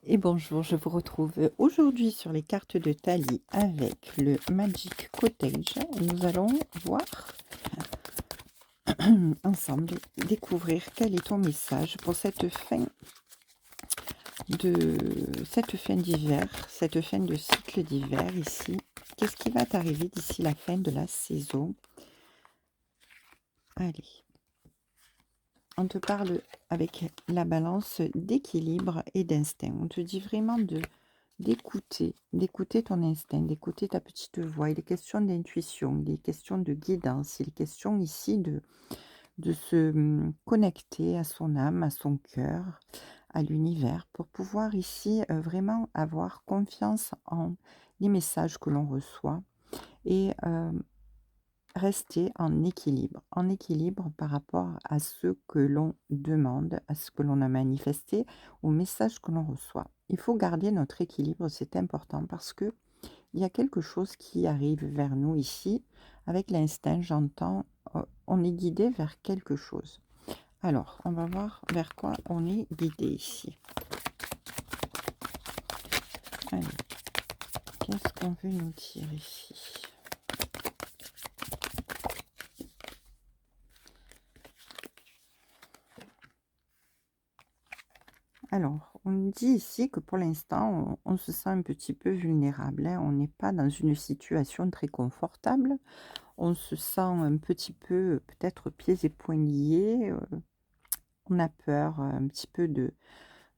Et bonjour, je vous retrouve aujourd'hui sur les cartes de Tali avec le Magic Cottage. Nous allons voir ensemble, découvrir quel est ton message pour cette fin d'hiver, cette fin de cycle d'hiver ici. Qu'est-ce qui va t'arriver d'ici la fin de la saison? Allez, on te parle avec la balance d'équilibre et d'instinct. On te dit vraiment d'écouter ton instinct, d'écouter ta petite voix. Il est question d'intuition, il est question de guidance, il est question ici de se connecter à son âme, à son cœur, à l'univers, pour pouvoir ici vraiment avoir confiance en les messages que l'on reçoit et rester en équilibre par rapport à ce que l'on demande, à ce que l'on a manifesté, au message que l'on reçoit. Il faut garder notre équilibre, c'est important parce que il y a quelque chose qui arrive vers nous ici. Avec l'instinct, j'entends, on est guidé vers quelque chose. Alors, on va voir vers quoi on est guidé ici. Allez, qu'est-ce qu'on veut nous dire ici? Alors, on nous dit ici que pour l'instant, on se sent un petit peu vulnérable, hein. On n'est pas dans une situation très confortable. On se sent un petit peu, peut-être pieds et poings liés. On a peur un petit peu de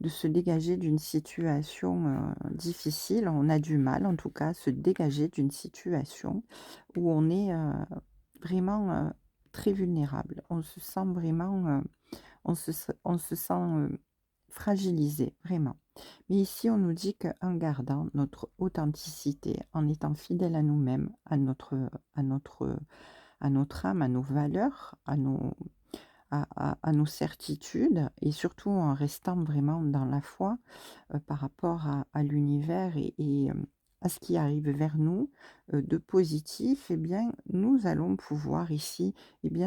se dégager d'une situation difficile. On a du mal, en tout cas, à se dégager d'une situation où on est vraiment très vulnérable. On se sent vraiment, on se sent fragilisé, vraiment. Mais ici, on nous dit qu'en gardant notre authenticité, en étant fidèle à nous-mêmes, à notre, à notre âme, à nos valeurs, à nos certitudes, et surtout en restant vraiment dans la foi par rapport à l'univers à ce qui arrive vers nous de positif, eh bien, nous allons pouvoir ici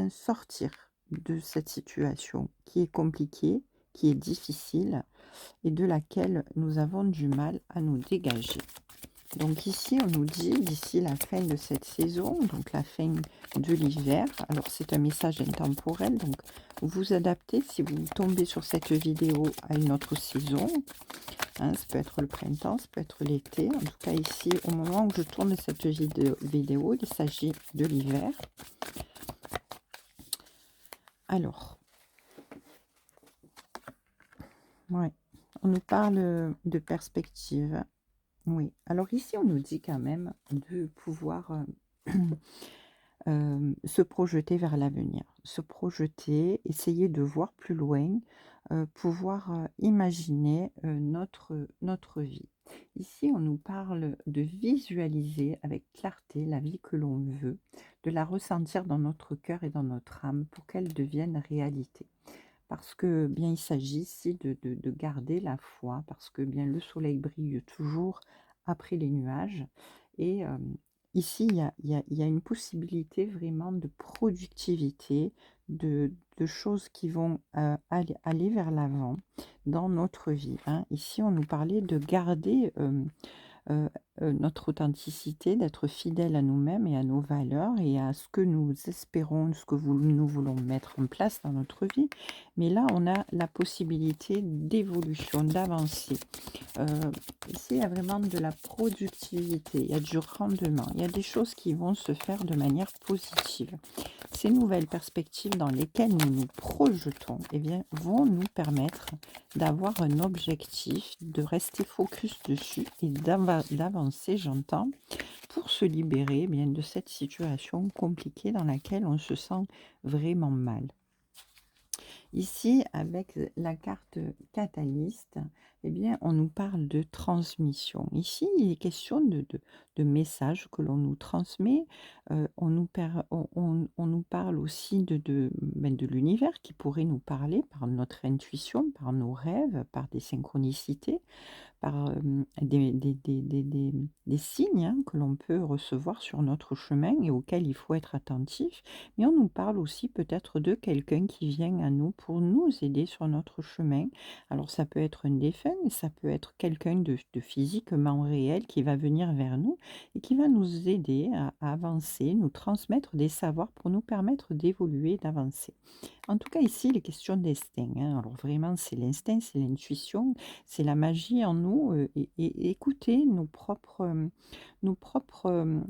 sortir de cette situation qui est compliquée, qui est difficile et de laquelle nous avons du mal à nous dégager. Donc ici, on nous dit, d'ici la fin de cette saison, donc la fin de l'hiver, alors c'est un message intemporel, donc vous adaptez si vous tombez sur cette vidéo à une autre saison, hein, ça peut être le printemps, ça peut être l'été, en tout cas ici, au moment où je tourne cette vidéo, il s'agit de l'hiver. Alors, ouais, on nous parle de perspective. Oui, alors ici, on nous dit quand même de pouvoir se projeter vers l'avenir, se projeter, essayer de voir plus loin, pouvoir imaginer notre vie. Ici, on nous parle de visualiser avec clarté la vie que l'on veut, de la ressentir dans notre cœur et dans notre âme pour qu'elle devienne réalité. Parce que bien il s'agit ici de garder la foi, parce que bien le soleil brille toujours après les nuages. Et ici, il y a une possibilité vraiment de productivité, de choses qui vont aller vers l'avant dans notre vie, hein. Ici, on nous parlait de garder heu notre authenticité, d'être fidèle à nous-mêmes et à nos valeurs et à ce que nous espérons, ce que nous voulons mettre en place dans notre vie. Mais là, on a la possibilité d'évolution, d'avancer. Heu, Ici, il y a vraiment de la productivité, il y a du rendement, il y a des choses qui vont se faire de manière positive. Ces nouvelles perspectives dans lesquelles nous nous projetons, eh bien, vont nous permettre d'avoir un objectif, de rester focus dessus et d'avancer, j'entends, pour se libérer bien de cette situation compliquée dans laquelle on se sent vraiment mal. Ici, avec la carte catalyste, eh bien, on nous parle de transmission. Ici, il est question de messages que l'on nous transmet. On nous parle aussi de l'univers qui pourrait nous parler par notre intuition, par nos rêves, par des synchronicités, par des signes hein, que l'on peut recevoir sur notre chemin et auxquels il faut être attentif. Mais on nous parle aussi peut-être de quelqu'un qui vient à nous pour nous aider sur notre chemin. Alors ça peut être un défunt, mais ça peut être quelqu'un de physiquement réel qui va venir vers nous et qui va nous aider à avancer, nous transmettre des savoirs pour nous permettre d'évoluer, d'avancer. En tout cas, ici, il est question d'instinct, hein. Alors vraiment, c'est l'instinct, c'est l'intuition, c'est la magie en nous, et écouter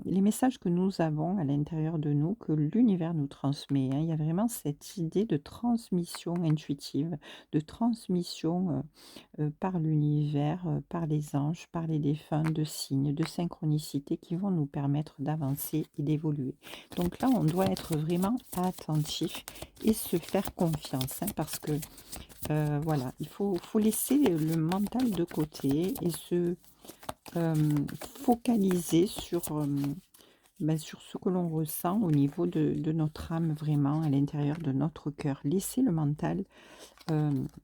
les messages que nous avons à l'intérieur de nous, que l'univers nous transmet, hein. Il y a vraiment cette idée de transmission intuitive, de transmission, par l'univers, par les anges, par les défunts, de signes, de synchronicité qui vont nous permettre d'avancer et d'évoluer. Donc là, on doit être vraiment attentif et se faire confiance, hein, parce que voilà, il faut laisser le mental de côté et se focaliser sur, sur ce que l'on ressent au niveau de notre âme, vraiment à l'intérieur de notre cœur. Laisser le mental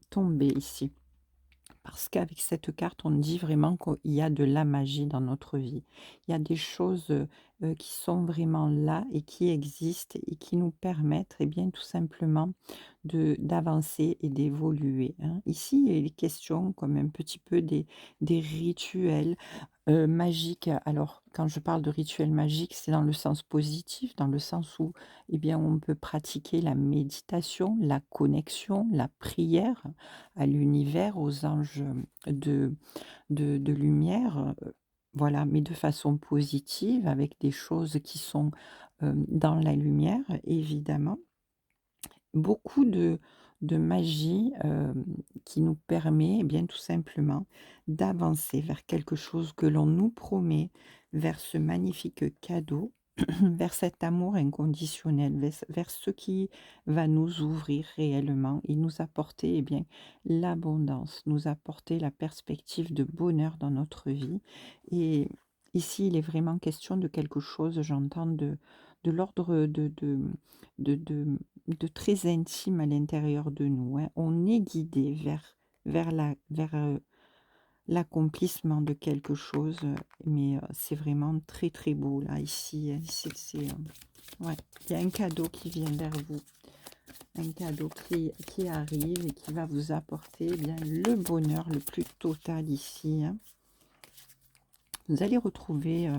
tomber ici. Parce qu'avec cette carte, on dit vraiment qu'il y a de la magie dans notre vie. Il y a des choses, qui sont vraiment là et qui existent et qui nous permettent, eh bien, tout simplement d'avancer et d'évoluer, hein. Ici, il est question comme un petit peu des rituels, magiques. Alors, quand je parle de rituels magiques, c'est dans le sens positif, dans le sens où, eh bien, on peut pratiquer la méditation, la connexion, la prière à l'univers, aux anges, de de lumière, voilà, mais de façon positive avec des choses qui sont, dans la lumière évidemment. Beaucoup de magie, qui nous permet, eh bien, tout simplement d'avancer vers quelque chose que l'on nous promet, vers ce magnifique cadeau, vers cet amour inconditionnel, vers ce qui va nous ouvrir réellement et nous apporter, eh bien, l'abondance, nous apporter la perspective de bonheur dans notre vie. Et ici, il est vraiment question de quelque chose, j'entends, de l'ordre de très intime à l'intérieur de nous, hein. On est guidé vers l'accomplissement de quelque chose, mais c'est vraiment très, très beau là, ici, hein. Ouais, il y a un cadeau qui vient vers vous, un cadeau qui arrive et qui va vous apporter, eh bien, le bonheur le plus total ici, hein. Vous allez retrouver,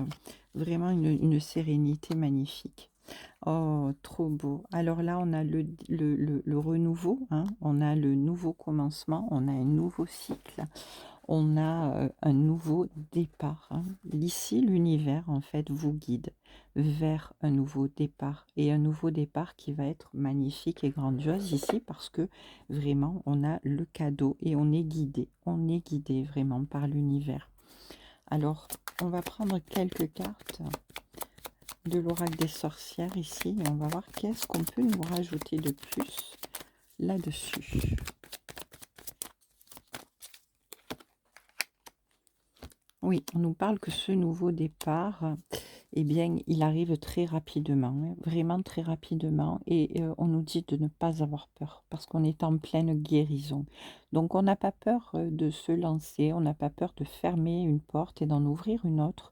vraiment une sérénité magnifique. Oh, trop beau. Alors là, on a le renouveau, hein, on a le nouveau commencement, on a un nouveau cycle, on a un nouveau départ, hein. Ici, l'univers, en fait, vous guide vers un nouveau départ. Et un nouveau départ qui va être magnifique et grandiose ici parce que vraiment, on a le cadeau et on est guidé vraiment par l'univers. Alors, on va prendre quelques cartes de l'oracle des sorcières ici et on va voir qu'est-ce qu'on peut nous rajouter de plus là-dessus. Oui, on nous parle que ce nouveau départ, eh bien, il arrive très rapidement, hein, vraiment très rapidement, et on nous dit de ne pas avoir peur parce qu'on est en pleine guérison. Donc, on n'a pas peur de se lancer, on n'a pas peur de fermer une porte et d'en ouvrir une autre,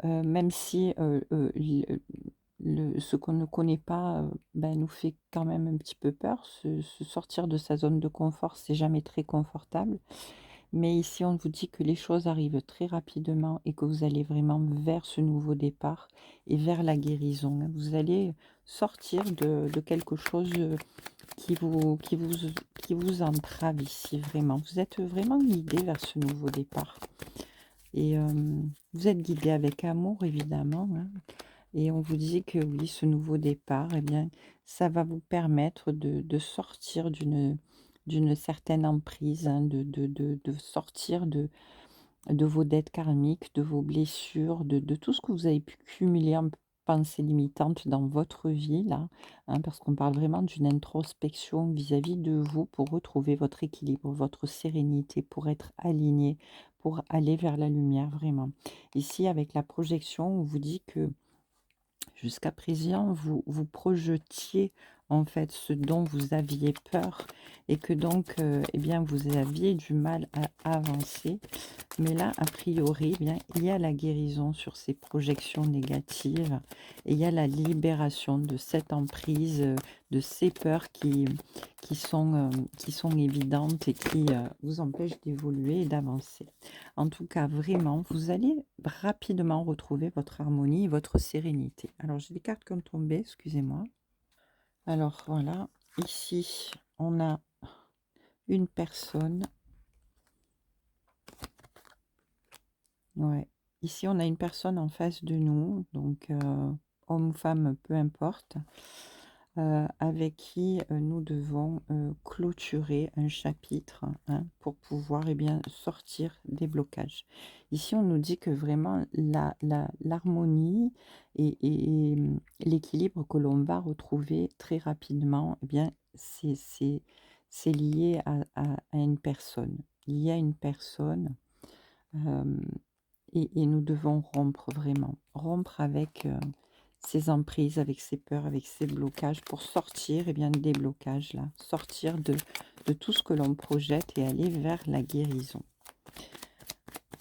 même si ce qu'on ne connaît pas, ben, nous fait quand même un petit peu peur. Se sortir de sa zone de confort, c'est jamais très confortable. Mais ici, on vous dit que les choses arrivent très rapidement et que vous allez vraiment vers ce nouveau départ et vers la guérison, hein. Vous allez sortir de quelque chose qui vous, qui vous, qui vous entrave ici, vraiment. Vous êtes vraiment guidé vers ce nouveau départ. Et vous êtes guidé avec amour, évidemment, hein. Et on vous dit que oui, ce nouveau départ, eh bien, ça va vous permettre de sortir d'une certaine emprise, hein, de sortir de vos dettes karmiques, de vos blessures, de tout ce que vous avez pu cumuler en pensées limitantes dans votre vie, là, hein, parce qu'on parle vraiment d'une introspection vis-à-vis de vous pour retrouver votre équilibre, votre sérénité, pour être aligné, pour aller vers la lumière, vraiment. Ici, avec la projection, on vous dit que jusqu'à présent, vous projetiez en fait ce dont vous aviez peur et que donc, eh bien, vous aviez du mal à avancer. Mais là, a priori, eh bien, il y a la guérison sur ces projections négatives et il y a la libération de cette emprise, de ces peurs qui sont évidentes et qui vous empêchent d'évoluer et d'avancer. En tout cas, vraiment, vous allez rapidement retrouver votre harmonie et votre sérénité. Alors, j'ai des cartes qui ont tombé, excusez-moi. Alors, voilà, ici, on a une personne. Ouais. Ici, on a une personne en face de nous, donc homme ou femme, peu importe, avec qui nous devons clôturer un chapitre, hein, pour pouvoir bien sortir des blocages. Ici, on nous dit que vraiment l'harmonie et l'équilibre que l'on va retrouver très rapidement, eh bien, c'est lié à une personne. Il y a une personne. euh, et nous devons rompre vraiment, rompre avec ces emprises, avec ces peurs, avec ces blocages pour sortir bien, des blocages là, sortir de tout ce que l'on projette et aller vers la guérison.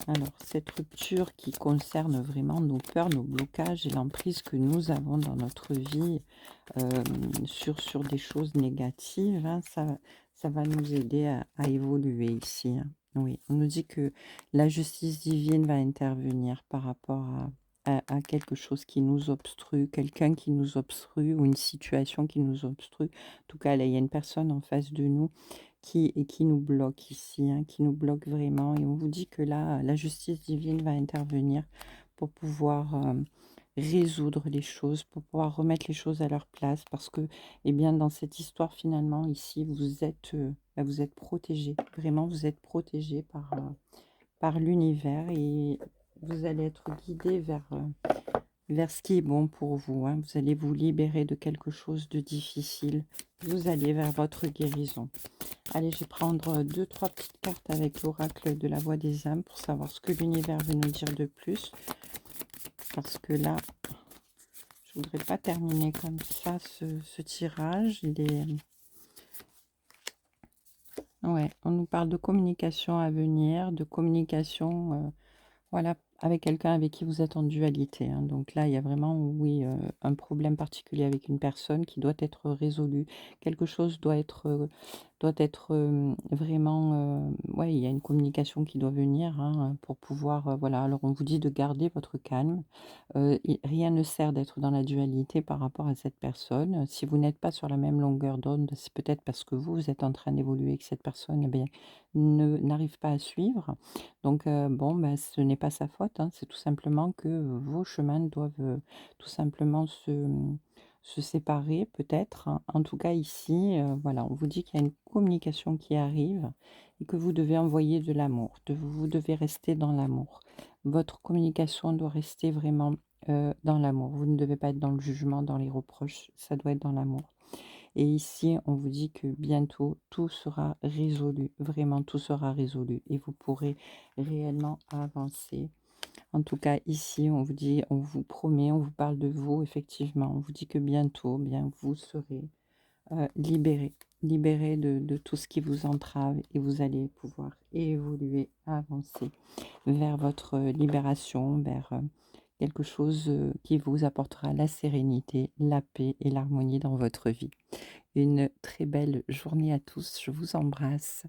Alors, cette rupture qui concerne vraiment nos peurs, nos blocages et l'emprise que nous avons dans notre vie sur des choses négatives, hein, ça va nous aider à évoluer ici, hein. Oui, on nous dit que la justice divine va intervenir par rapport à quelque chose qui nous obstrue, quelqu'un qui nous obstrue ou une situation qui nous obstrue. En tout cas, là, il y a une personne en face de nous qui nous bloque ici, hein, qui nous bloque vraiment. Et on vous dit que là, la justice divine va intervenir pour pouvoir résoudre les choses, pour pouvoir remettre les choses à leur place. Parce que, eh bien, dans cette histoire, finalement, ici, vous êtes protégé. Vraiment, vous êtes protégé par l'univers et vous allez être guidé vers ce qui est bon pour vous, hein. Vous allez vous libérer de quelque chose de difficile. Vous allez vers votre guérison. Allez, je vais prendre deux, trois petites cartes avec l'oracle de la voix des âmes pour savoir ce que l'univers veut nous dire de plus. Parce que là, je voudrais pas terminer comme ça ce tirage. Il est... Ouais, on nous parle de communication à venir, de communication, voilà, avec quelqu'un avec qui vous êtes en dualité, hein. Donc là, il y a vraiment, oui, un problème particulier avec une personne qui doit être résolu. Quelque chose doit être vraiment, ouais, il y a une communication qui doit venir, hein, pour pouvoir, voilà. Alors on vous dit de garder votre calme. Rien ne sert d'être dans la dualité par rapport à cette personne. Si vous n'êtes pas sur la même longueur d'onde, c'est peut-être parce que vous êtes en train d'évoluer et que cette personne, eh bien, n'arrive pas à suivre. Donc, bon, ben, ce n'est pas sa faute, hein. C'est tout simplement que vos chemins doivent tout simplement se séparer, peut-être, hein. En tout cas, ici, voilà, on vous dit qu'il y a une communication qui arrive et que vous devez envoyer de l'amour. Vous devez rester dans l'amour. Votre communication doit rester vraiment dans l'amour. Vous ne devez pas être dans le jugement, dans les reproches. Ça doit être dans l'amour. Et ici, on vous dit que bientôt, tout sera résolu. Vraiment, tout sera résolu. Et vous pourrez réellement avancer. En tout cas, ici, on vous dit, on vous promet, on vous parle de vous, effectivement. On vous dit que bientôt, bien, vous serez libéré. Libéré de tout ce qui vous entrave et vous allez pouvoir évoluer, avancer vers votre libération, vers quelque chose qui vous apportera la sérénité, la paix et l'harmonie dans votre vie. Une très belle journée à tous, je vous embrasse.